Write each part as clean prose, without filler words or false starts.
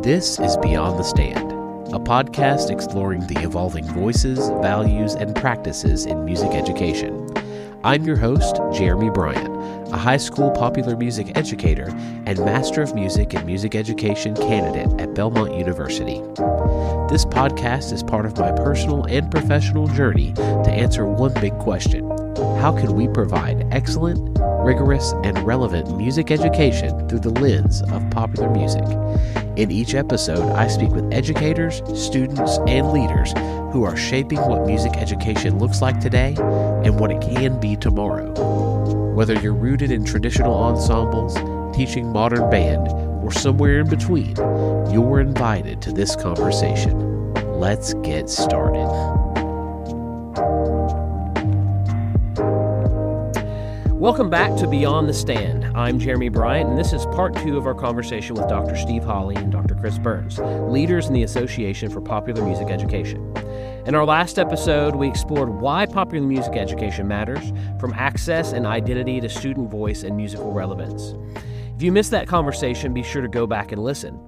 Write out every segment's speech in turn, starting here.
This is Beyond the Stand, a podcast exploring the evolving voices, values, and practices in music education. I'm your host, Jeremy Bryant, a high school popular music educator and Master of Music and Music Education candidate at Belmont University. This podcast is part of my personal and professional journey to answer one big question: how can we provide excellent, rigorous, and relevant music education through the lens of popular music? In each episode, I speak with educators, students, and leaders who are shaping what music education looks like today and what it can be tomorrow. Whether you're rooted in traditional ensembles, teaching modern band, or somewhere in between, you're invited to this conversation. Let's get started. Welcome back to Beyond the Stand. I'm Jeremy Bryant, and this is part 2 of our conversation with Dr. Steve Holley and Dr. Chris Burns, leaders in the Association for Popular Music Education. In our last episode, we explored why popular music education matters, from access and identity to student voice and musical relevance. If you missed that conversation, be sure to go back and listen.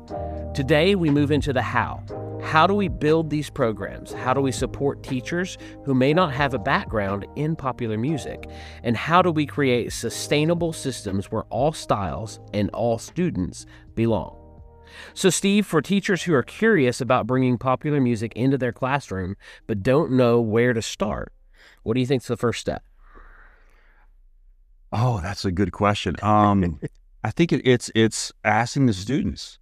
Today, we move into the how. How do we build these programs? How do we support teachers who may not have a background in popular music? And how do we create sustainable systems where all styles and all students belong? So Steve, for teachers who are curious about bringing popular music into their classroom but don't know where to start, what do you think is the first step? Oh, that's a good question. I think it's asking the students.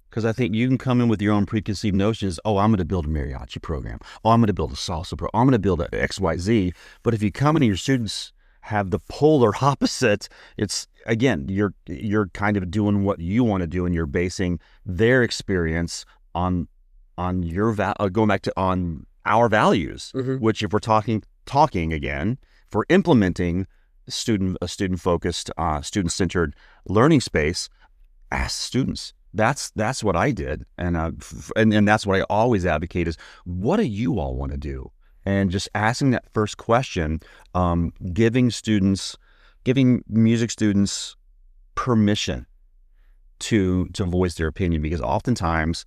Because I think you can come in with your own preconceived notions. Oh, I'm going to build a mariachi program. Oh, I'm going to build a salsa program. I'm going to build a XYZ. But if you come in and your students have the polar opposite, it's, again, you're kind of doing what you want to do, and you're basing their experience on your going back to on our values. Mm-hmm. Which, if we're talking again, for implementing a student-focused, student-centered learning space, ask students. That's what I did, and that's what I always advocate is, what do you all want to do? And just asking that first question, giving music students permission to voice their opinion, because oftentimes,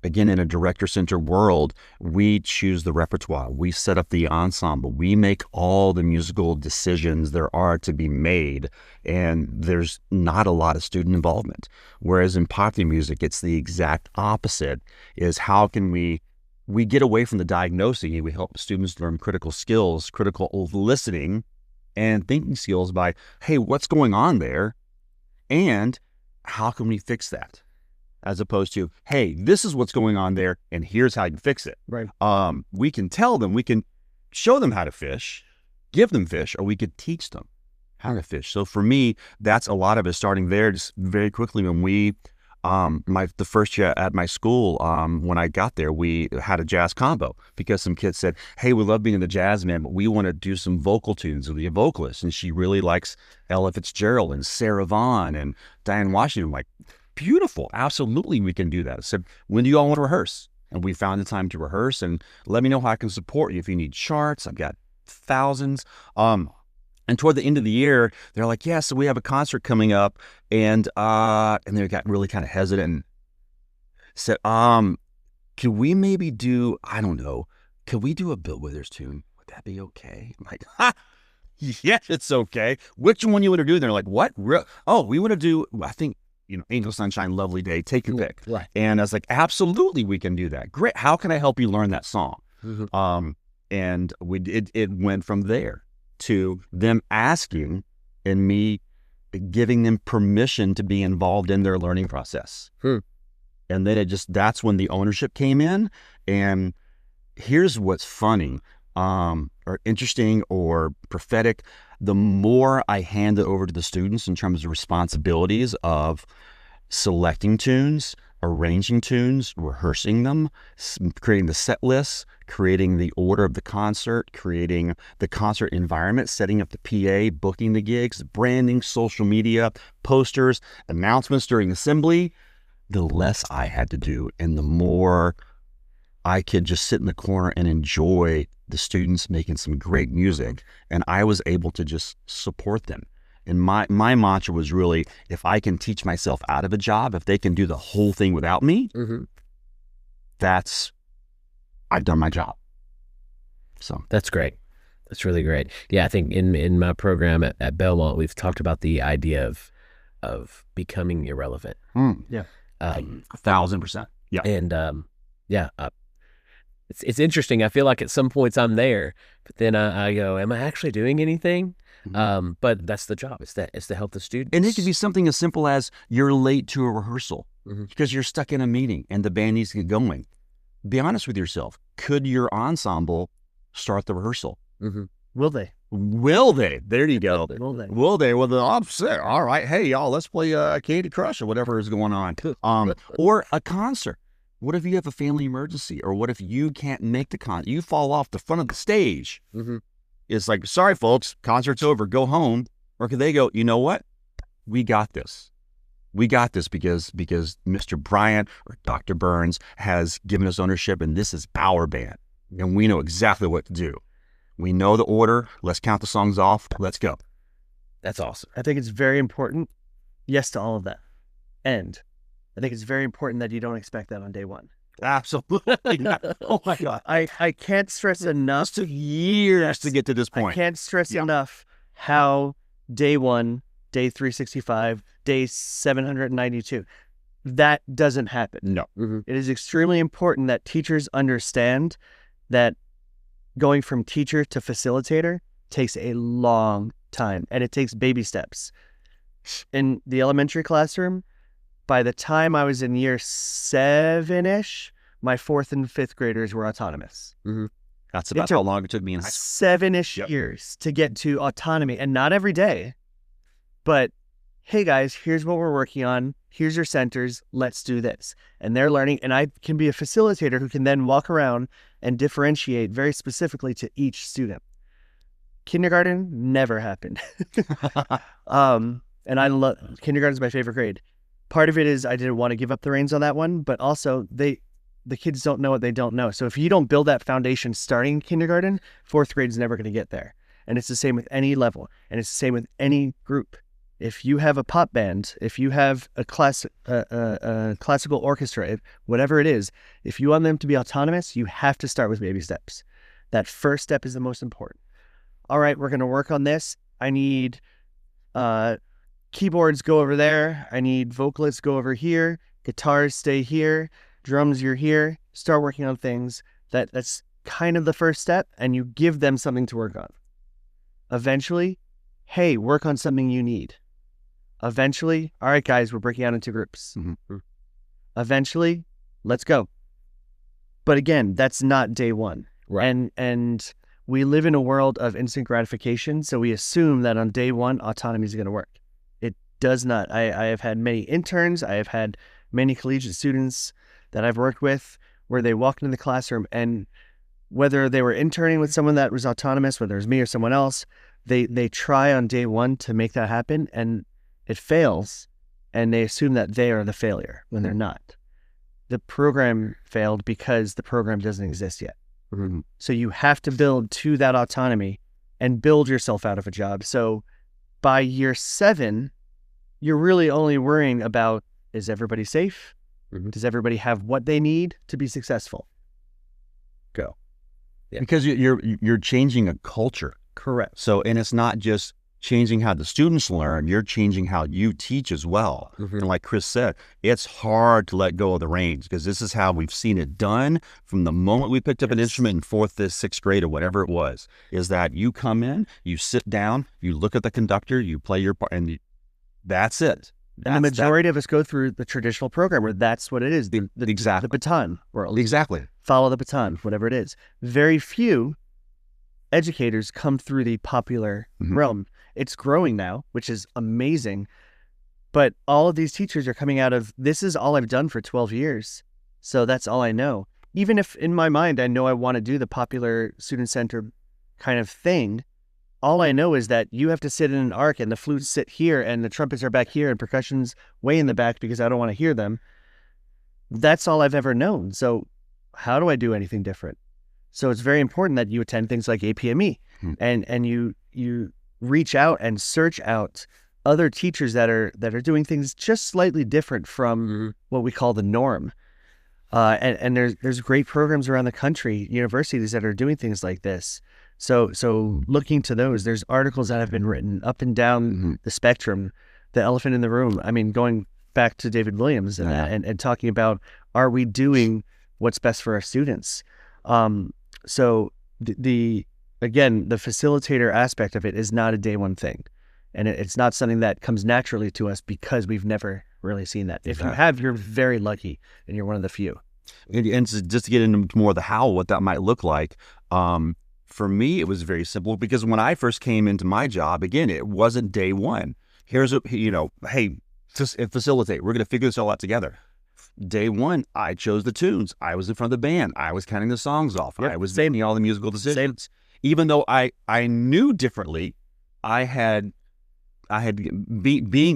again, in a director-centered world, we choose the repertoire, we set up the ensemble, we make all the musical decisions there are to be made, and there's not a lot of student involvement. Whereas in popular music, it's the exact opposite, is how can we get away from the diagnosing, and we help students learn critical skills, critical listening and thinking skills by, hey, what's going on there? And how can we fix that? As opposed to, hey, this is what's going on there, and here's how you fix it. Right. We can tell them, we can show them how to fish, give them fish, or we could teach them how to fish. So for me, that's a lot of it starting there. Just very quickly, when we, the first year at my school, when I got there, we had a jazz combo, because some kids said, hey, we love being in the jazz band, but we want to do some vocal tunes with the vocalist. And she really likes Ella Fitzgerald and Sarah Vaughan and Diane Washington. I'm like, beautiful. Absolutely, we can do that. I said, when do you all want to rehearse? And we found the time to rehearse, and let me know how I can support you. If you need charts, I've got thousands. And toward the end of the year, they're like, yeah, so we have a concert coming up. And they got really kind of hesitant and said, can we maybe do, I don't know, can we do a Bill Withers tune? Would that be okay? I'm like, yes, it's okay. Which one you want to do? And they're like, what? Oh, we want to do, I think, Angel Sunshine, Lovely Day, take your pick. Right. And I was like, absolutely, we can do that. Great. How can I help you learn that song? Mm-hmm. And it went from there to them asking and me giving them permission to be involved in their learning process. And then that's when the ownership came in. And here's what's funny, or interesting or prophetic. The more I hand it over to the students in terms of responsibilities of selecting tunes, arranging tunes, rehearsing them, creating the set lists, creating the order of the concert, creating the concert environment, setting up the PA, booking the gigs, branding, social media, posters, announcements during assembly, the less I had to do, and the more I could just sit in the corner and enjoy the students making some great music. And I was able to just support them And my mantra was really, if I can teach myself out of a job, if they can do the whole thing without me, I've done my job. So that's great. That's really great. Yeah, I think in my program at Belmont, we've talked about the idea of becoming irrelevant. Yeah. 1,000%. Yeah. And it's interesting. I feel like at some points I'm there, but then I go, am I actually doing anything? But that's the job. It's to help the students. And it could be something as simple as you're late to a rehearsal because you're stuck in a meeting and the band needs to get going. Be honest with yourself. Could your ensemble start the rehearsal? Will they? Will they? There you go. Will they? Will they? Well, I'm sick. All right. Hey, y'all, let's play Candy Crush or whatever is going on. Or a concert. What if you have a family emergency? Or what if you can't make the concert? You fall off the front of the stage. It's like, sorry, folks, concert's over. Go home. Or could they go, you know what? We got this. We got this because Mr. Bryant or Dr. Burns has given us ownership, and this is our band. And we know exactly what to do. We know the order. Let's count the songs off. Let's go. That's awesome. I think it's very important. Yes to all of that. And I think it's very important that you don't expect that on day one. Absolutely. Oh my God. I can't stress enough. It took years to get to this point. I can't stress enough how day one, day 365, day 792, that doesn't happen. No. It is extremely important that teachers understand that going from teacher to facilitator takes a long time, and it takes baby steps. In the elementary classroom, by the time I was in year 7-ish, my 4th and 5th graders were autonomous. That's about how long it took me in high school. 7-ish years to get to autonomy, and not every day, but hey guys, here's what we're working on. Here's your centers. Let's do this. And they're learning, and I can be a facilitator who can then walk around and differentiate very specifically to each student. Kindergarten never happened. And I love kindergarten's my favorite grade. Part of it is I didn't want to give up the reins on that one, but also the kids don't know what they don't know. So if you don't build that foundation starting in kindergarten, 4th grade is never going to get there. And it's the same with any level, and it's the same with any group. If you have a pop band, if you have a classical orchestra, whatever it is, if you want them to be autonomous, you have to start with baby steps. That first step is the most important. All right, we're going to work on this. I need keyboards go over there. I need vocalists go over here. Guitars stay here. Drums, you're here. Start working on things. That's kind of the first step, and you give them something to work on. Eventually, hey, work on something you need. Eventually, all right, guys, we're breaking out into groups. Eventually, let's go. But again, that's not day one. Right. And we live in a world of instant gratification, so we assume that on day one, autonomy is going to work. It does not. I have had many interns. I have had many collegiate students that I've worked with where they walked into the classroom, and whether they were interning with someone that was autonomous, whether it was me or someone else, they try on day one to make that happen, and it fails, and they assume that they are the failure when they're not. The program failed because the program doesn't exist yet. So you have to build to that autonomy and build yourself out of a job. So by year 7, you're really only worrying about, is everybody safe? Does everybody have what they need to be successful? Go. Yeah. Because you're changing a culture. Correct. So, and it's not just changing how the students learn, you're changing how you teach as well. And like Chris said, it's hard to let go of the reins because this is how we've seen it done from the moment we picked up an instrument in 4th to 6th grade or whatever it was, is that you come in, you sit down, you look at the conductor, you play your part, and that's it. And the majority of us go through the traditional program where that's what it is, the baton world. Exactly. Follow the baton, whatever it is. Very few educators come through the popular realm. It's growing now, which is amazing. But all of these teachers are coming out of, this is all I've done for 12 years. So that's all I know. Even if in my mind, I know I want to do the popular student-centered kind of thing, all I know is that you have to sit in an arc and the flutes sit here and the trumpets are back here and percussion's way in the back because I don't want to hear them. That's all I've ever known. So how do I do anything different? So it's very important that you attend things like APME and you reach out and search out other teachers that are doing things just slightly different from what we call the norm. And there's great programs around the country, universities that are doing things like this. So looking to those, there's articles that have been written up and down the spectrum. The elephant in the room. I mean, going back to David Williams and talking about, are we doing what's best for our students? So the facilitator aspect of it is not a day one thing. And it's not something that comes naturally to us because we've never really seen that. If you have, you're very lucky, and you're one of the few. And just to get into more of the how, what that might look like, for me, it was very simple because when I first came into my job, again, it wasn't day one. Here's what, hey, facilitate. We're going to figure this all out together. Day one, I chose the tunes. I was in front of the band. I was counting the songs off. I was making all the musical decisions. Even though I knew differently, being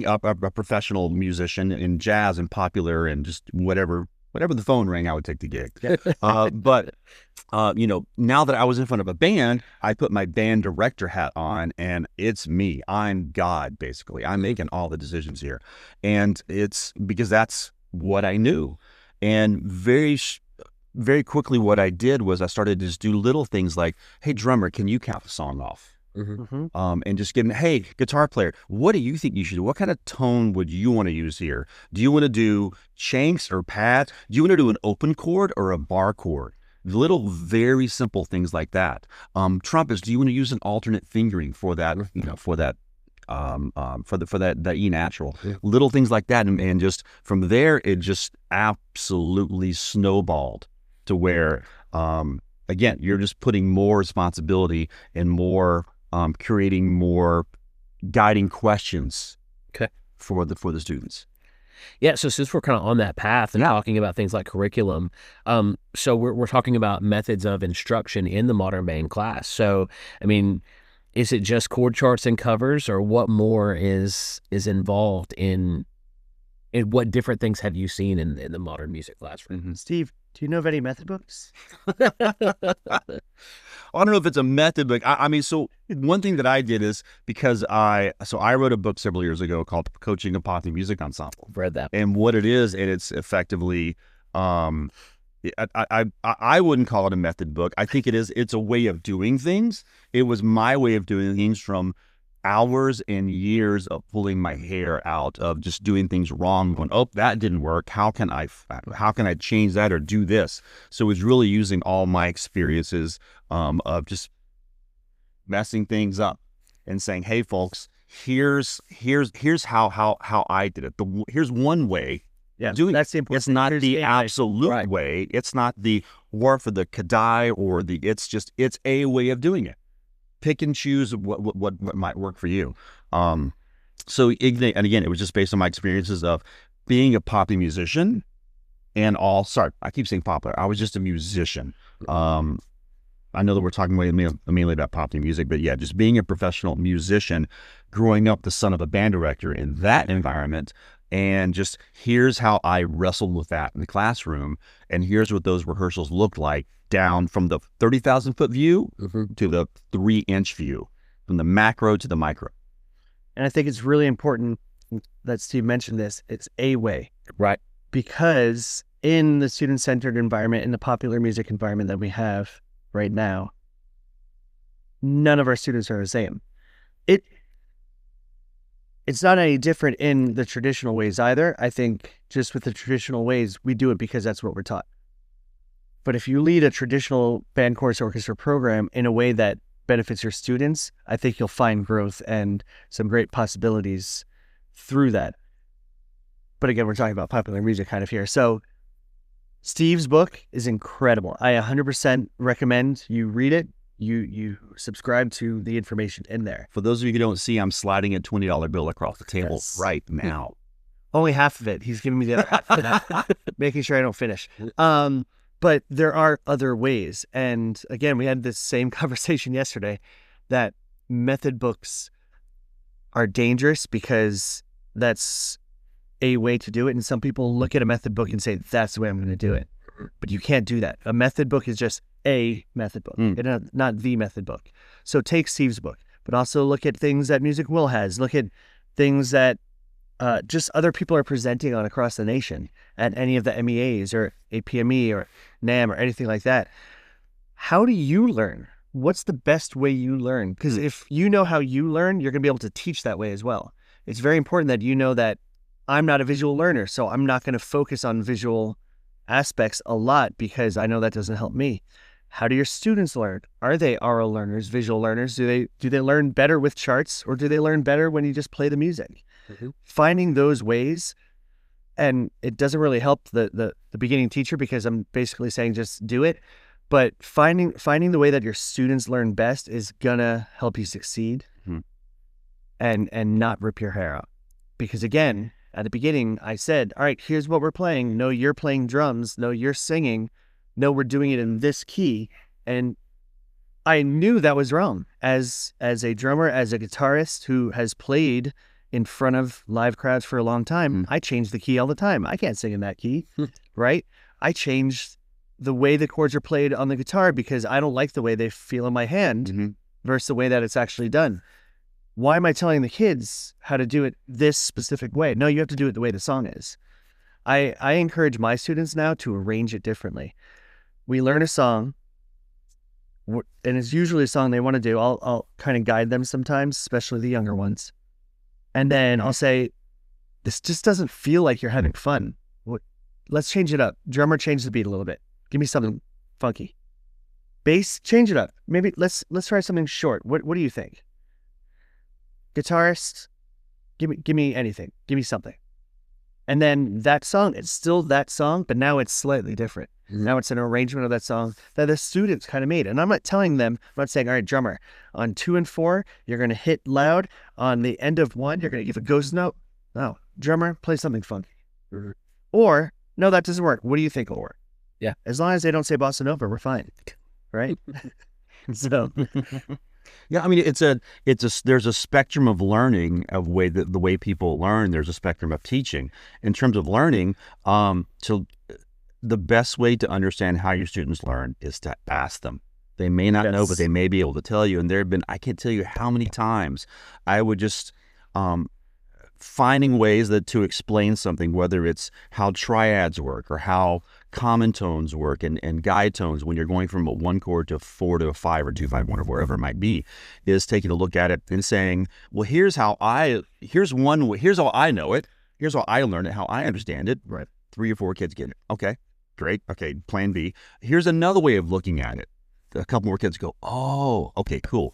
a professional musician in jazz and popular and just whatever the phone rang, I would take the gig. But now that I was in front of a band, I put my band director hat on, and it's me. I'm God, basically. I'm making all the decisions here, and it's because that's what I knew. And very quickly, what I did was I started to just do little things like, "Hey, drummer, can you count the song off?" And just give them, hey, guitar player, what do you think you should do? What kind of tone would you want to use here? Do you want to do shanks or pads? Do you want to do an open chord or a bar chord? Little, very simple things like that. Trumpets, do you want to use an alternate fingering for that? For that E natural. Little things like that, and just from there, it just absolutely snowballed to where, again, you're just putting more responsibility and more. Creating more guiding questions for the students. Yeah, so since we're kind of on that path and talking about things like curriculum, so we're talking about methods of instruction in the modern band class. So, I mean, is it just chord charts and covers, or what more is involved in what different things have you seen in the modern music classroom? Steve, do you know of any method books? I don't know if it's a method, but I mean, so one thing that I did is because I wrote a book several years ago called Coaching a Popular Music Ensemble. Read that. And what it is, and it's effectively, I wouldn't call it a method book. I think it's a way of doing things. It was my way of doing things from hours and years of pulling my hair out of just doing things wrong, going, oh, that didn't work. How can I change that or do this? So it was really using all my experiences of just messing things up and saying, hey, folks, here's how I did it. Here's one way. Yeah, that's the important. It's not the absolute way. It's not the Wharf or the Kadai or it's a way of doing it. Pick and choose what might work for you. So Ignite, and again, it was just based on my experiences of being a popular musician and I keep saying popular. I was just a musician. I know that we're talking mainly about popular music, but yeah, just being a professional musician, growing up the son of a band director in that environment, and just here's how I wrestled with that in the classroom, and here's what those rehearsals looked like down from the 30,000 foot view to the 3-inch view, from the macro to the micro. And I think it's really important that Steve mentioned this. It's a way. Right. Because in the student-centered environment, in the popular music environment that we have right now, none of our students are the same. It's not any different in the traditional ways either. I think just with the traditional ways, we do it because that's what we're taught. But if you lead a traditional band, chorus, orchestra program in a way that benefits your students, I think you'll find growth and some great possibilities through that. But again, we're talking about popular music kind of here. So Steve's book is incredible. I 100% recommend you read it. You subscribe to the information in there. For those of you who don't see, I'm sliding a $20 bill across the table right now. Only half of it. He's giving me the other half, making sure I don't finish. But there are other ways. And again, we had this same conversation yesterday that method books are dangerous because that's a way to do it. And some people look at a method book and say, that's the way I'm going to do it. But you can't do that. A method book is just a method book, not the method book. So take Steve's book, but also look at things that Music Will has. Look at things that just other people are presenting on across the nation at any of the MEAs or APME or NAM or anything like that. How do you learn? What's the best way you learn? Because if you know how you learn, you're going to be able to teach that way as well. It's very important that you know that I'm not a visual learner, so I'm not going to focus on visual aspects a lot because I know that doesn't help me. How do your students learn? Are they oral learners, visual learners? Do they learn better with charts, or do they learn better when you just play the music? Mm-hmm. Finding those ways, and it doesn't really help the beginning teacher because I'm basically saying just do it. But finding the way that your students learn best is gonna help you succeed, mm-hmm. and not rip your hair out. Because again, at the beginning, I said, all right, here's what we're playing. No, you're playing drums. No, you're singing. No, we're doing it in this key. And I knew that was wrong. As a drummer, as a guitarist who has played in front of live crowds for a long time, I change the key all the time. I can't sing in that key, right? I changed the way the chords are played on the guitar because I don't like the way they feel in my hand versus the way that it's actually done. Why am I telling the kids how to do it this specific way? No, you have to do it the way the song is. I encourage my students now to arrange it differently. We learn a song, and it's usually a song they want to do. I'll kind of guide them sometimes, especially the younger ones. And then I'll say, this just doesn't feel like you're having fun. Let's change it up. Drummer, change the beat a little bit. Give me something funky. Bass, change it up. Maybe let's try something short. What do you think? Guitarist, give me anything. Give me something. And then that song, it's still that song, but now it's slightly different. Now it's an arrangement of that song that the students kind of made. And I'm not telling them, I'm not saying, all right, drummer, on 2 and 4, you're going to hit loud. On the end of 1, you're going to give a ghost note. No, drummer, play something funky. Mm-hmm. Or, no, that doesn't work. What do you think will work? Yeah. As long as they don't say bossa nova, we're fine. Right? So... Yeah, I mean, there's a spectrum of learning of the way people learn. There's a spectrum of teaching. In terms of learning, the best way to understand how your students learn is to ask them. They may not know, but they may be able to tell you. And I can't tell you how many times I would just finding ways to explain something, whether it's how triads work or how common tones work and guide tones when you're going from a 1 chord to a 4 to a 5 or 2 5 1 or wherever it might be, is taking a look at it and saying, well, here's how I know it, here's how I learn it, how I understand it. Right. 3 or 4 kids get it. Okay, great. Okay, plan B. Here's another way of looking at it. A couple more kids go, oh, okay, cool.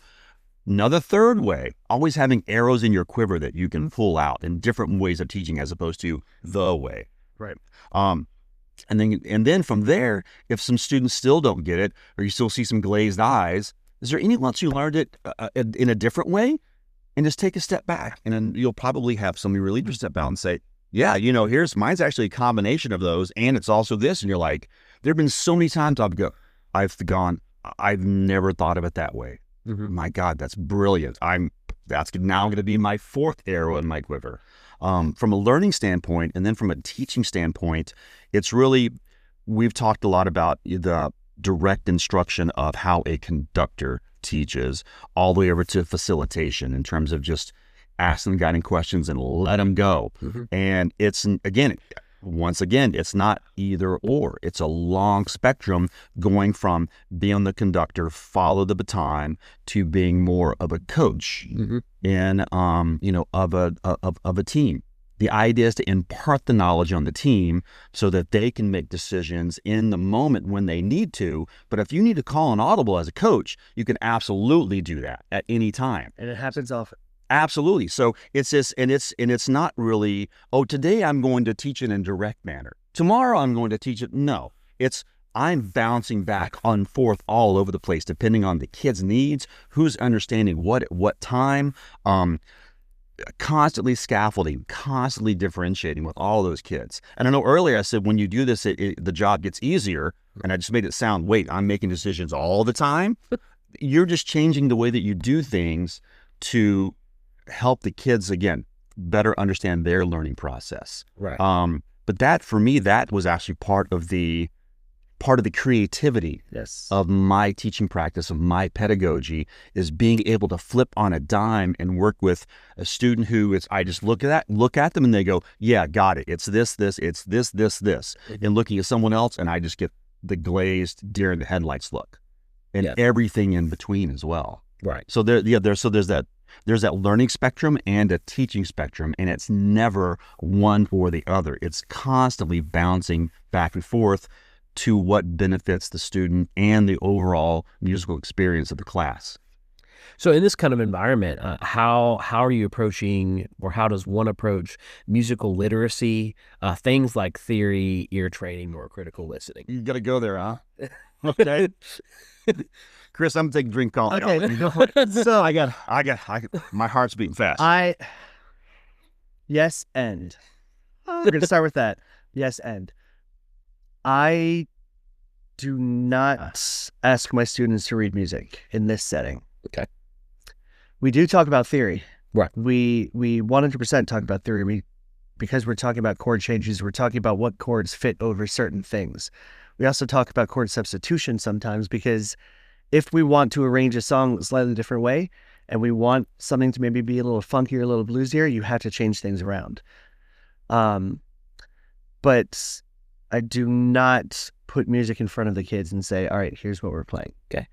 Another third way, always having arrows in your quiver that you can pull out in different ways of teaching as opposed to the way. Right. And then from there, if some students still don't get it, or you still see some glazed eyes, is there any once you learned it in a different way? And just take a step back, and then you'll probably have some of your leaders step out and say, yeah, mine's actually a combination of those, and it's also this. And you're like, there have been so many times I've never thought of it that way. Mm-hmm. My God, that's brilliant. That's now going to be my 4th arrow in my quiver. From a learning standpoint, and then from a teaching standpoint, it's really, we've talked a lot about the direct instruction of how a conductor teaches, all the way over to facilitation in terms of just asking guiding questions and let them go. Mm-hmm. And once again, it's not either or. It's a long spectrum going from being the conductor, follow the baton, to being more of a coach and of a team. The idea is to impart the knowledge on the team so that they can make decisions in the moment when they need to. But if you need to call an audible as a coach, you can absolutely do that at any time. And it happens often. Absolutely. So it's this, and it's not really, today I'm going to teach it in direct manner. Tomorrow I'm going to teach it. No, I'm bouncing back and forth all over the place, depending on the kid's needs, who's understanding what at what time, constantly scaffolding, constantly differentiating with all those kids. And I know earlier I said, when you do this, the job gets easier. And I just made it sound, wait, I'm making decisions all the time. You're just changing the way that you do things to help the kids, again, better understand their learning process. Right. But that, for me, that was actually part of the part of the creativity Yes. of my teaching practice, of my pedagogy, is being able to flip on a dime and work with a student who I just look at them and they go, yeah, got it. It's this, it's this. And looking at someone else and I just get the glazed deer in the headlights look, and everything in between as well. Right. So there's that learning spectrum and a teaching spectrum, and it's never one or the other. It's constantly bouncing back and forth to what benefits the student and the overall musical experience of the class. So in this kind of environment, how are you approaching, or how does one approach musical literacy, things like theory, ear training, or critical listening? You got to go there, huh? Okay. Chris, I'm taking a drink call. Okay. So I got, my heart's beating fast. Yes, and we're going to start with that. Yes, and I do not ask my students to read music in this setting. Okay. We do talk about theory. Right. We 100% talk about theory. Because we're talking about chord changes, we're talking about what chords fit over certain things. We also talk about chord substitution sometimes, because if we want to arrange a song a slightly different way and we want something to maybe be a little funkier, a little bluesier, you have to change things around. But I do not put music in front of the kids and say, all right, here's what we're playing. Okay.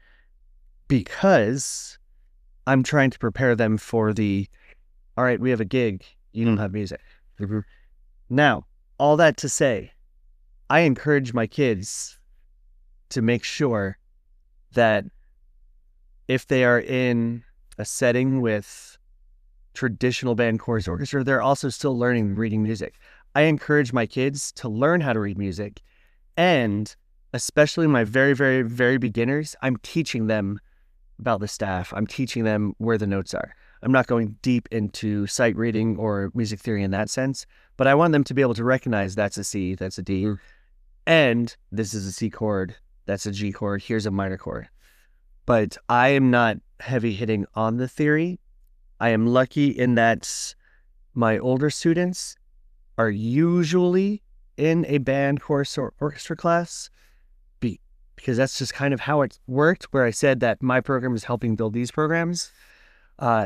Because I'm trying to prepare them for all right, we have a gig, you don't have music. Mm-hmm. Now, all that to say, I encourage my kids to make sure that if they are in a setting with traditional band, chorus, orchestra, they're also still learning reading music. I encourage my kids to learn how to read music, and especially my very, very, very beginners, I'm teaching them about the staff. I'm teaching them where the notes are. I'm not going deep into sight reading or music theory in that sense, but I want them to be able to recognize that's a C, that's a D, and this is a C chord, that's a G chord, here's a minor chord. But I am not heavy hitting on the theory. I am lucky in that my older students are usually in a band, chorus, or orchestra class, because that's just kind of how it worked, where I said that my program is helping build these programs.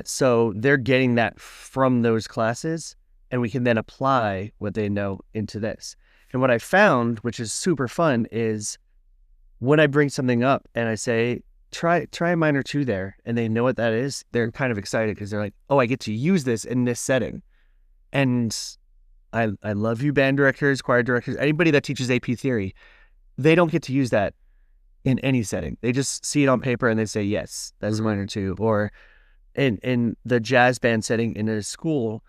So they're getting that from those classes, and we can then apply what they know into this. And what I found, which is super fun, is when I bring something up and I say, try a minor two there, and they know what that is, they're kind of excited because they're like, oh, I get to use this in this setting. And I love you, band directors, choir directors, anybody that teaches AP theory, they don't get to use that in any setting. They just see it on paper and they say, yes, that's a minor two. Or in the jazz band setting in a school,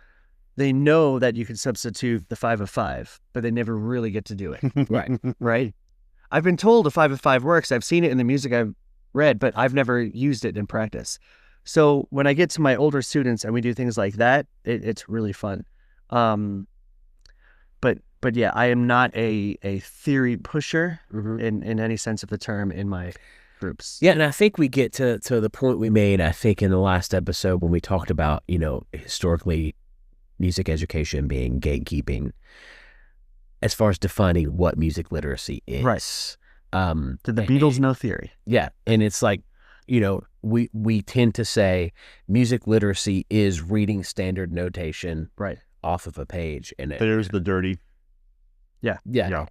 they know that you can substitute the 5 of 5, but they never really get to do it. Right? I've been told a 5 of 5 works. I've seen it in the music I've read, but I've never used it in practice. So when I get to my older students and we do things like that, it's really fun. But yeah, I am not a theory pusher in any sense of the term in my groups. Yeah, and I think we get to the point we made, I think, in the last episode when we talked about, historically music education being gatekeeping as far as defining what music literacy is. Right. Did the Beatles know theory? Yeah, and it's like, we tend to say music literacy is reading standard notation off of a page. And there's the dirty. Yeah.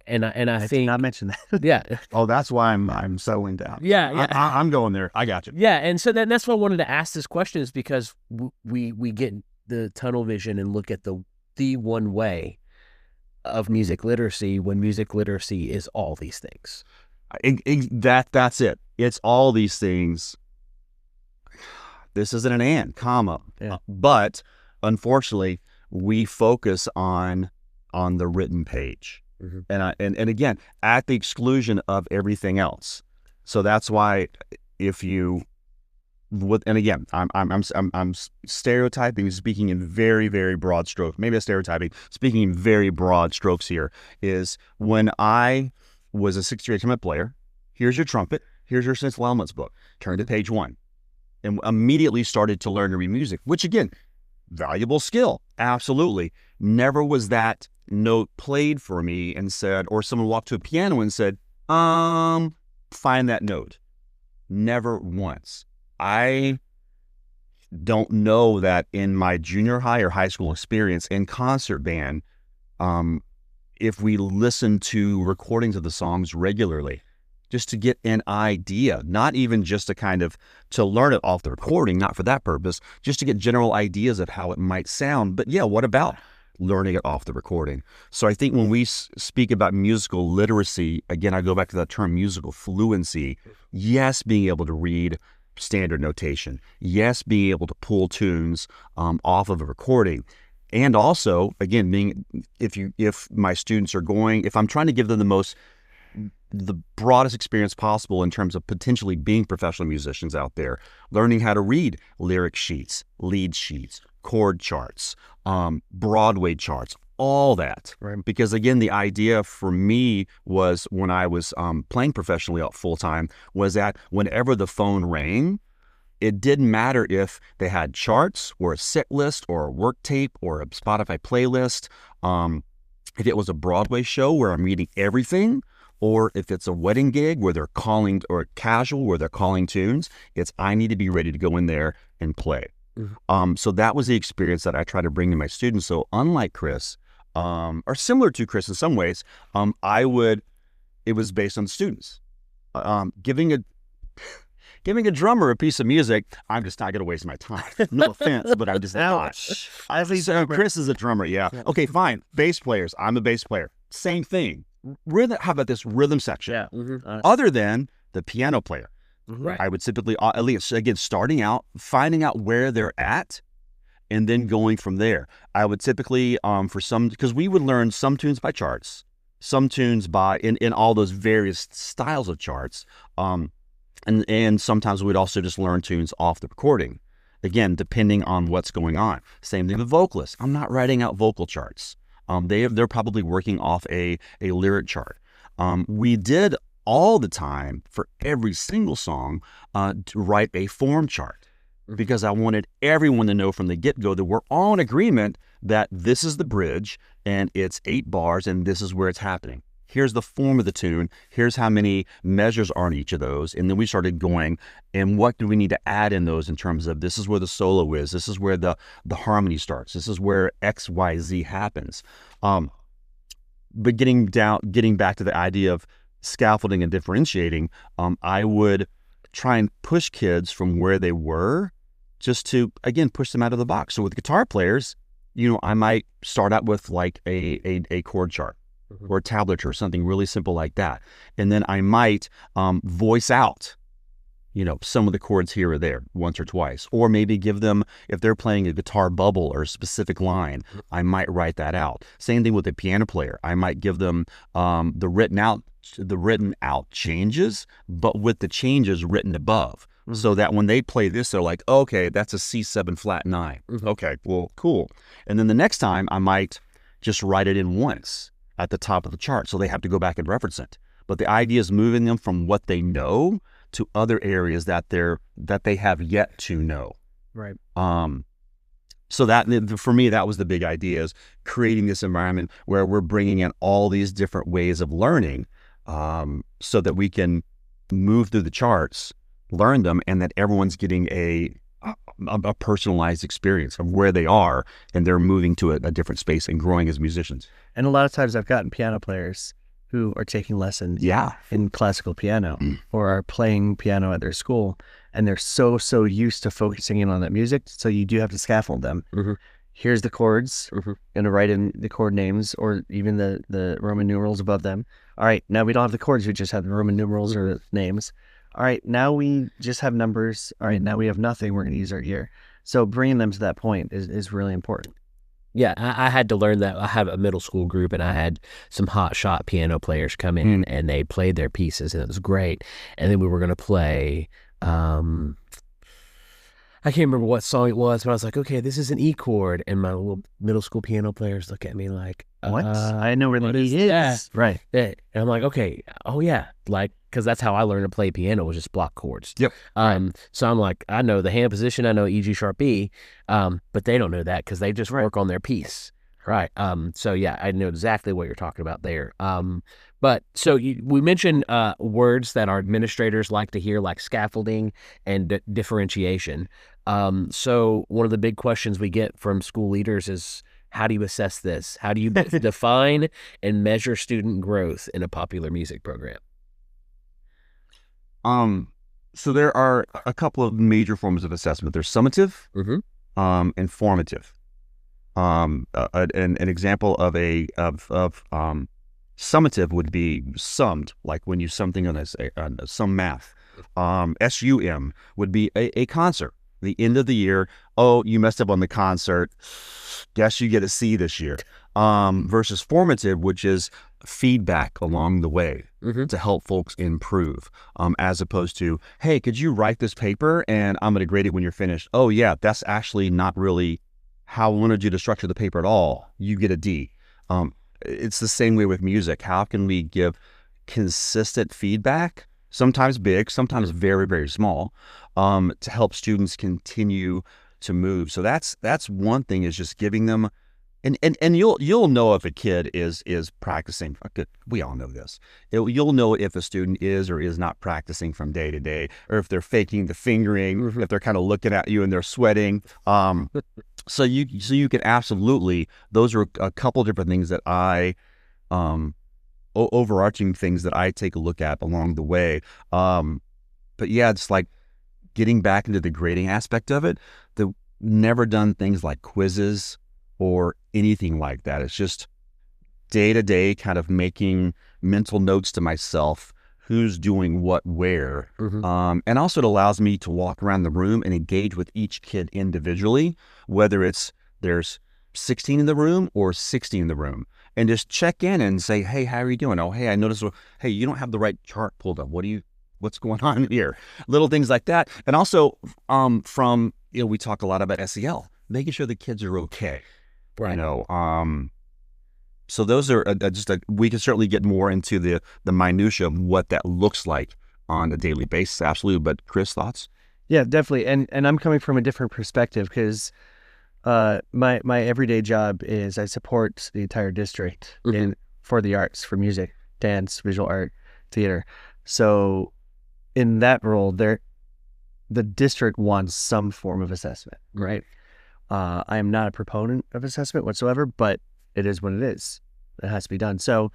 And I think did not mention that. Yeah. Oh, that's why I'm settling down. Yeah. I'm going there. I got you. Yeah, and so that's why I wanted to ask this question, is because we get the tunnel vision and look at the one way of music literacy, when music literacy is all these things. That's it. It's all these things. This isn't an and, comma. Yeah. But unfortunately, we focus on the written page, and again, at the exclusion of everything else. So that's why and again, I'm stereotyping, speaking in very, very broad strokes. Maybe a stereotyping, speaking in very broad strokes here, is when I was a 6th grade trumpet player, here's your trumpet, here's your essential elements book, turn to page 1, and immediately started to learn to read music, which again, valuable skill, absolutely. Never was that note played for me and said, or someone walked to a piano and said, Find that note. Never once. I don't know that in my junior high or high school experience in concert band, if we listen to recordings of the songs regularly, just to get an idea, not even just to learn it off the recording, not for that purpose, just to get general ideas of how it might sound. But yeah, what about learning it off the recording? So I think when we speak about musical literacy, again, I go back to that term musical fluency. Yes, being able to read standard notation. Yes, being able to pull tunes off of a recording. And also, again, if my students are if I'm trying to give them the broadest experience possible in terms of potentially being professional musicians out there, learning how to read lyric sheets, lead sheets, chord charts, Broadway charts, all that. Right. Because again, the idea for me was when I was playing professionally full time was that whenever the phone rang, it didn't matter if they had charts or a set list or a work tape or a Spotify playlist. If it was a Broadway show where I'm reading everything, or if it's a wedding gig where they're calling, or casual where they're calling tunes, I need to be ready to go in there and play. Mm-hmm. So that was the experience that I try to bring to my students. So unlike Chris, or similar to Chris in some ways, it was based on the students. Giving a drummer a piece of music, I'm just not going to waste my time. No offense, but I'm just not. So Chris is a drummer, yeah. Okay, fine. Bass players, I'm a bass player. Same thing. Rhythm. How about this rhythm section? Yeah. Mm-hmm. Other than the piano player, right. I would typically, at least, again, starting out, finding out where they're at, and then going from there. I would typically, because we would learn some tunes by charts, some tunes by, in all those various styles of charts, and sometimes we'd also just learn tunes off the recording. Again, depending on what's going on. Same thing with vocalists. I'm not writing out vocal charts. They're probably working off a lyric chart. We did all the time for every single song to write a form chart, because I wanted everyone to know from the get-go that we're all in agreement that this is the bridge and it's 8 bars and this is where it's happening. Here's the form of the tune. Here's how many measures are in each of those. And then we started going, and what do we need to add in those in terms of this is where the solo is. This is where the harmony starts. This is where X, Y, Z happens. But getting back to the idea of scaffolding and differentiating, I would try and push kids from where they were just to, again, push them out of the box. So with guitar players, I might start out with like a chord chart. Or a tablature, or something really simple like that. And then I might voice out, some of the chords here or there once or twice. Or maybe give them, if they're playing a guitar bubble or a specific line, I might write that out. Same thing with a piano player. I might give them the written out changes, but with the changes written above. So that when they play this, they're like, okay, that's a C7 flat 9. Okay, well, cool. And then the next time I might just write it in once at the top of the chart, so they have to go back and reference it. But the idea is moving them from what they know to other areas that they have yet to know. Right. So that, for me, that was the big idea, is creating this environment where we're bringing in all these different ways of learning, so that we can move through the charts, learn them, and that everyone's getting a personalized experience of where they are, and they're moving to a different space and growing as musicians. And a lot of times I've gotten piano players who are taking lessons in classical piano or are playing piano at their school, and they're so used to focusing in on that music. So you do have to scaffold them. Here's the chords, and to write in the chord names or even the Roman numerals above them. All right, now we don't have the chords, we just have the Roman numerals or the names. All right, now we just have numbers. All right, now we have nothing. We're going to use our ear. So bringing them to that point is really important. Yeah, I had to learn that. I have a middle school group, and I had some hot shot piano players come in, and they played their pieces, and it was great. And then we were going to play, I can't remember what song it was, but I was like, okay, this is an E chord. And my little middle school piano players look at me like, what? I know where the E is. That? Right. And I'm like, okay, oh yeah. Like, because that's how I learned to play piano, was just block chords. Yep. So I'm like, I know the hand position, I know E, G sharp, B, but they don't know that because they just work on their piece. Right. So yeah, I know exactly what you're talking about there. But so we mentioned words that our administrators like to hear, like scaffolding and differentiation. So one of the big questions we get from school leaders is, how do you assess this? How do you define and measure student growth in a popular music program? So there are a couple of major forms of assessment. There's summative, and formative. An example of summative would be summed, like when you something on some math. SUM would be a concert. The end of the year, oh, you messed up on the concert. Guess you get a C this year. Versus formative, which is feedback along the way to help folks improve, as opposed to, hey, could you write this paper and I'm going to grade it when you're finished. Oh yeah, that's actually not really how I wanted you to structure the paper at all. You get a D. It's the same way with music. How can we give consistent feedback, sometimes big, sometimes very, very small, to help students continue to move? So that's one thing, is just giving them, and you'll know if a kid is practicing. We all know this. You'll know if a student is or is not practicing from day to day, or if they're faking the fingering, if they're kind of looking at you and they're sweating. So you can absolutely, those are a couple different things that I, overarching things that I take a look at along the way. But yeah, it's like getting back into the grading aspect of it. The never done things like quizzes or anything like that. It's just day to day kind of making mental notes to myself, who's doing what where. And also it allows me to walk around the room and engage with each kid individually, whether it's there's 16 in the room or 60 in the room, and just check in and say, hey, how are you doing? Oh, hey, I noticed, hey, you don't have the right chart pulled up. What's going on here? Little things like that. And also from, we talk a lot about SEL, making sure the kids are okay. Right. So those are we can certainly get more into the minutia of what that looks like on a daily basis. Absolutely. But Chris, thoughts? Yeah, definitely. And I'm coming from a different perspective, because my everyday job is I support the entire district for the arts, for music, dance, visual art, theater. So in that role, the district wants some form of assessment, right? I am not a proponent of assessment whatsoever, but it is what it is. It has to be done. So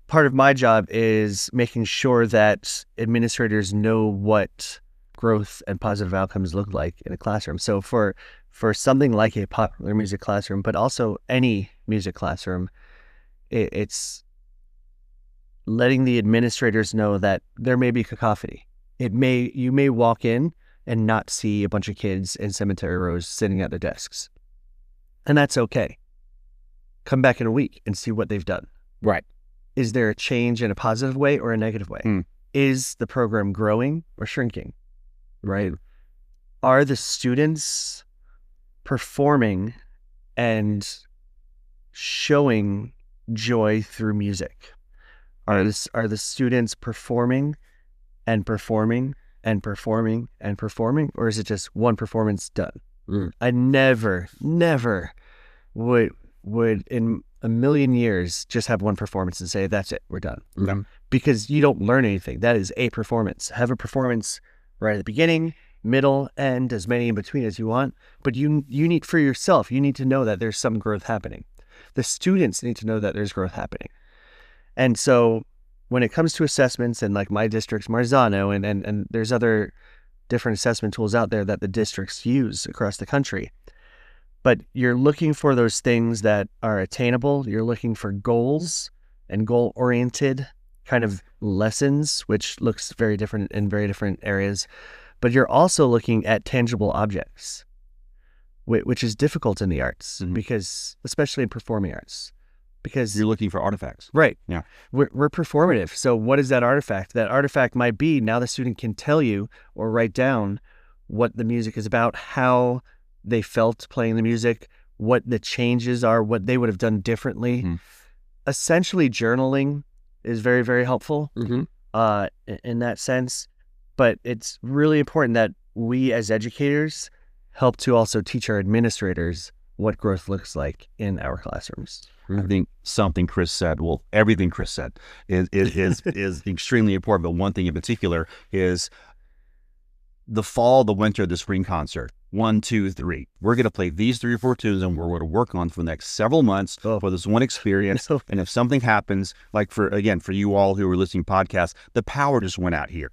part of my job is making sure that administrators know what growth and positive outcomes look like in a classroom. So for something like a popular music classroom, but also any music classroom, it's letting the administrators know that there may be cacophony. You may walk in and not see a bunch of kids in cemetery rows sitting at their desks. And that's okay. Come back in a week and see what they've done. Right. Is there a change in a positive way or a negative way? Is the program growing or shrinking? Right. Are the students performing and showing joy through music? Are the students performing and performing and performing and performing, or is it just one performance done? I never would in a million years just have one performance and say, that's it, we're done. Because you don't learn anything. That is a performance. Have a performance right at the beginning, middle, end, as many in between as you want. But you need, for yourself, you need to know that there's some growth happening. The students need to know that there's growth happening. And so when it comes to assessments, and like my district's Marzano, and there's other different assessment tools out there that the districts use across the country, but you're looking for those things that are attainable. You're looking for goals and goal-oriented kind of lessons, which looks very different in very different areas. But you're also looking at tangible objects, which is difficult in the arts, because especially in performing arts. Because you're looking for artifacts. Right. Yeah. We're performative. So what is that artifact? That artifact might be, now the student can tell you or write down what the music is about, how they felt playing the music, what the changes are, what they would have done differently. Essentially, journaling is very, very helpful in that sense. But it's really important that we as educators help to also teach our administrators what growth looks like in our classrooms. I think something Chris said, well, everything Chris said is extremely important. But one thing in particular is the fall, the winter, the spring concert. 1, 2, 3. We're going to play these 3 or 4 tunes, and we're going to work on for the next several months for this one experience. And if something happens, like for you all who are listening to podcasts, the power just went out here.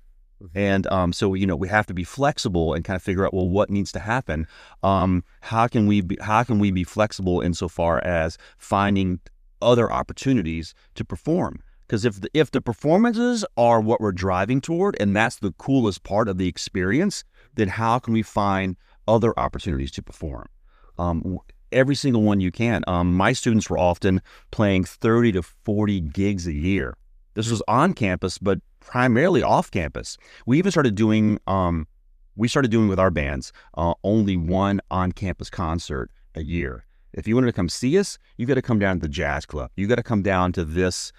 And so we have to be flexible and kind of figure out, well, what needs to happen. How can we be flexible insofar as finding other opportunities to perform? Because if the performances are what we're driving toward, and that's the coolest part of the experience, then how can we find other opportunities to perform? Every single one you can. My students were often playing 30 to 40 gigs a year. This was on campus, but primarily off campus. We even started doing with our bands only one on-campus concert a year. If you wanted to come see us, you got to come down to the jazz club. You got to come down to this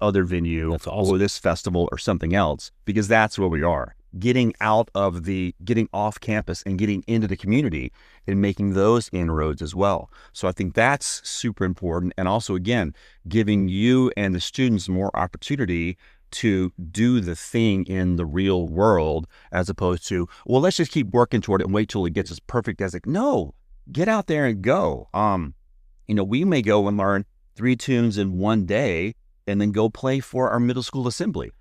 other venue or this festival or something else, because that's where we are. Getting off campus and getting into the community and making those inroads as well. So I think that's super important. And also, again, giving you and the students more opportunity to do the thing in the real world, as opposed to, well, let's just keep working toward it and wait till it gets as perfect as it. No, get out there and go. We may go and learn 3 tunes in one day and then go play for our middle school assembly.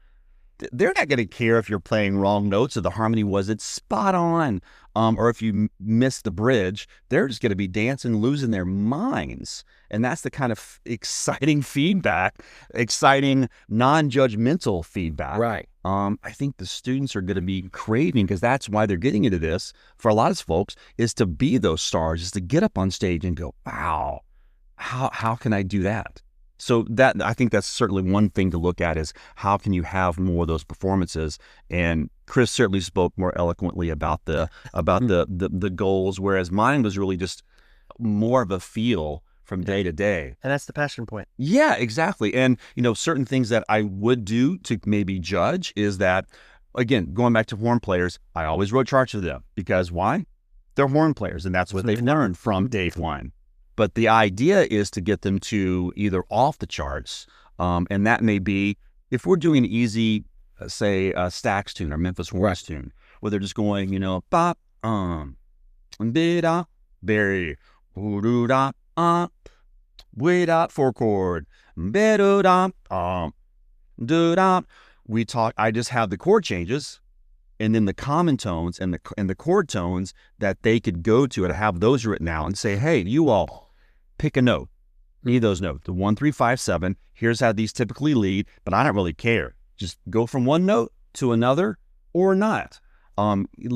They're not going to care if you're playing wrong notes or the harmony wasn't spot on, or if you missed the bridge. They're just going to be dancing, losing their minds. And that's the kind of exciting feedback, exciting, non-judgmental feedback. Right. I think the students are going to be craving, because that's why they're getting into this, for a lot of folks, is to be those stars, is to get up on stage and go, wow, how can I do that? So I think that's certainly one thing to look at, is how can you have more of those performances? And Chris certainly spoke more eloquently about the goals, whereas mine was really just more of a feel from day to day. And that's the passion point. Yeah, exactly. And certain things that I would do to maybe judge is that, again, going back to horn players, I always wrote charts for them, because why? They're horn players, and that's what they've learned from day one. But the idea is to get them to either off the charts, and that may be, if we're doing an easy, say, Stax tune or Memphis Horns tune, where they're just going, bop, bida, berry, da, way da, 4 chord, da, do da. I just have the chord changes, and then the common tones and the chord tones that they could go to, and have those written out and say, hey, you all pick a note. Need those notes. The 1, 3, 5, 7. Here's how these typically lead, but I don't really care. Just go from one note to another or not.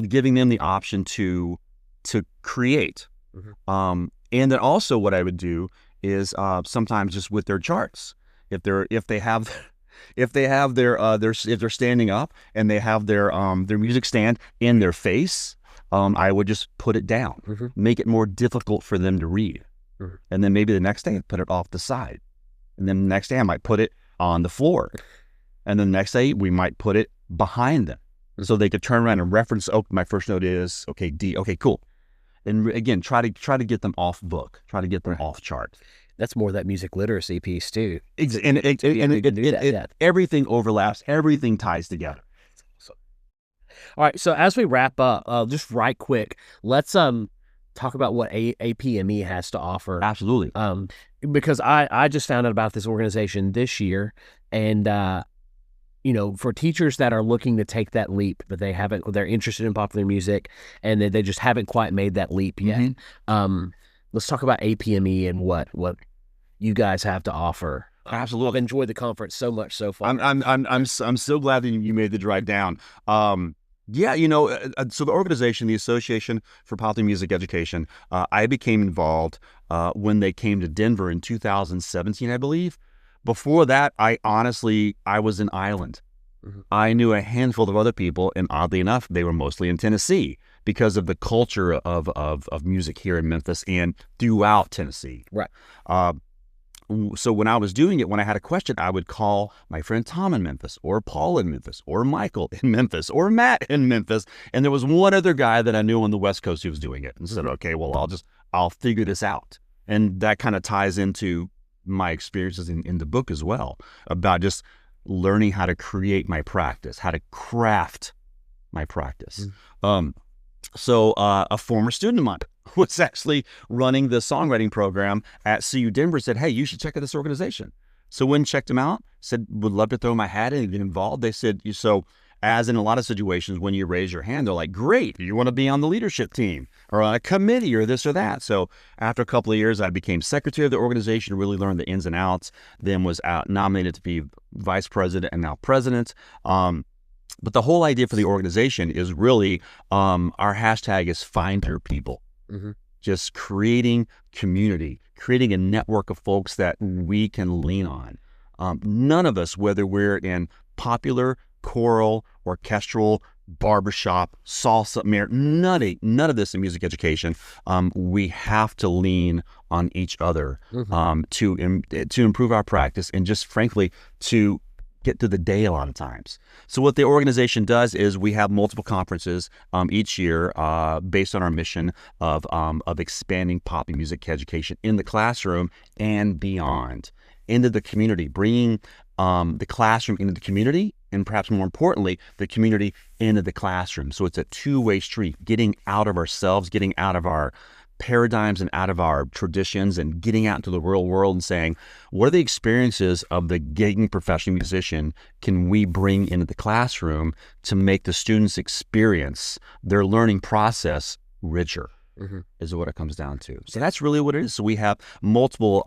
Giving them the option to create. And then also what I would do is sometimes just with their charts, if they're standing up and they have their music stand in their face, I would just put it down, make it more difficult for them to read. And then maybe the next day I put it off the side. And then the next day I might put it on the floor. And then the next day we might put it behind them. So they could turn around and reference, oh, my first note is, okay, D. Okay, cool. And again, try to get them off book, try to get them off chart. That's more that music literacy piece too. And everything overlaps, everything ties together. All right, so as we wrap up, just right quick, let's talk about what APME has to offer. Absolutely. Because I just found out about this organization this year, and for teachers that are looking to take that leap, but they're interested in popular music, and they just haven't quite made that leap yet. Let's talk about APME and what you guys have to offer. Absolutely. I've enjoyed the conference so much so far. I'm so glad that you made the drive down. So the organization, the Association for Popular Music Education, I became involved when they came to Denver in 2017, I believe. Before that, I was an island. I knew a handful of other people, and oddly enough, they were mostly in Tennessee because of the culture of music here in Memphis and throughout Tennessee. Right. So when I was doing it, when I had a question, I would call my friend Tom in Memphis, or Paul in Memphis, or Michael in Memphis, or Matt in Memphis. And there was one other guy that I knew on the West Coast who was doing it. And said, okay, well, I'll figure this out. And that kind of ties into my experiences in the book as well, about just learning how to create my practice, how to craft my practice. So a former student of mine was actually running the songwriting program at CU Denver, said, hey, you should check out this organization. So when checked them out, said, would love to throw my hat in and get involved. They said, so as in a lot of situations, when you raise your hand, they're like, great, you want to be on the leadership team or on a committee or this or that. So after a couple of years, I became secretary of the organization, really learned the ins and outs, then was nominated to be vice president and now president. But the whole idea for the organization is really, our hashtag is find your people. Just creating community, creating a network of folks that we can lean on. None of us, whether we're in popular, choral, orchestral, barbershop, salsa, none of this in music education. We have to lean on each other to improve our practice and just frankly to get through the day a lot of times. So what the organization does is we have multiple conferences each year based on our mission of expanding pop music education in the classroom and beyond, into the community, bringing the classroom into the community, and perhaps more importantly, the community into the classroom. So it's a two-way street, getting out of ourselves, getting out of our paradigms and out of our traditions and getting out into the real world and saying, what are the experiences of the gigging professional musician can we bring into the classroom to make the students' experience, their learning process, richer, is what it comes down to. So that's really what it is. So we have multiple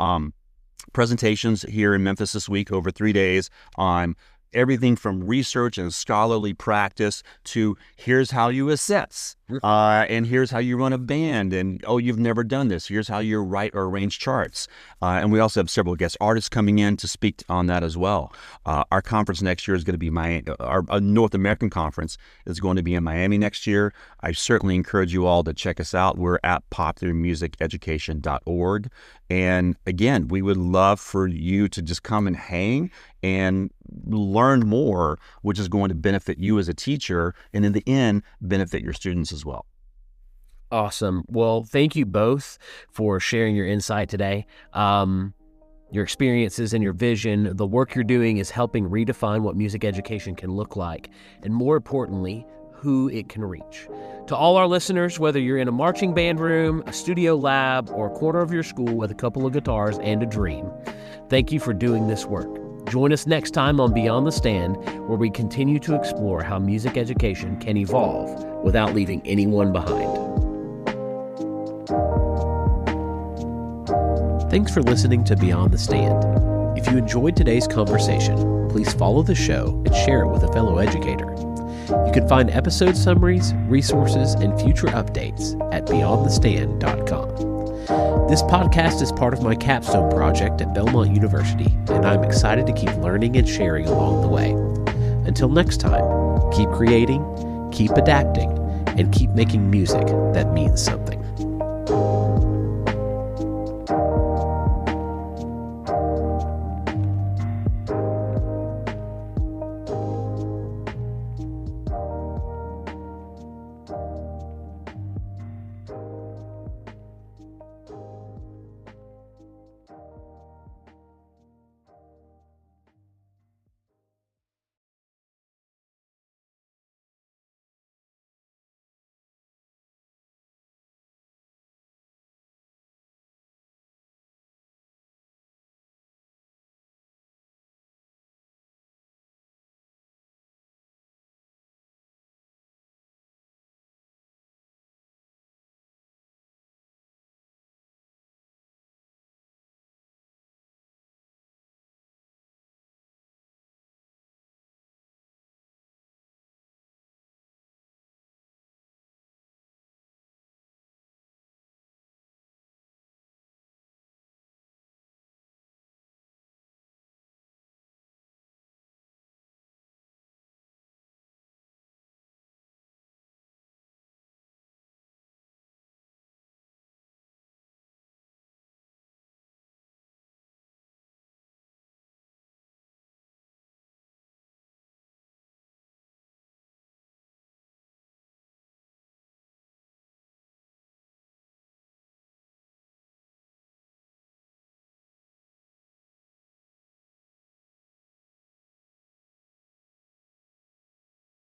presentations here in Memphis this week over 3 days on everything from research and scholarly practice to here's how you assess, and here's how you run a band, and oh, you've never done this, here's how you write or arrange charts. And we also have several guest artists coming in to speak on that as well. Our conference next year is going to be our North American conference is going to be in Miami next year. I certainly encourage you all to check us out. We're at popularmusiceducation.org. And again, we would love for you to just come and hang and learn more, which is going to benefit you as a teacher and in the end, benefit your students as well. Awesome. Well, thank you both for sharing your insight today. Your experiences and your vision. The work you're doing is helping redefine what music education can look like, and more importantly, who it can reach. To all our listeners, whether you're in a marching band room, a studio lab, or a corner of your school with a couple of guitars and a dream, thank you for doing this work. Join us next time on Beyond the Stand, where we continue to explore how music education can evolve without leaving anyone behind. Thanks for listening to Beyond the Stand. If you enjoyed today's conversation, please follow the show and share it with a fellow educator. You can find episode summaries, resources, and future updates at beyondthestand.com. This podcast is part of my capstone project at Belmont University, and I'm excited to keep learning and sharing along the way. Until next time, keep creating, keep adapting, and keep making music that means something.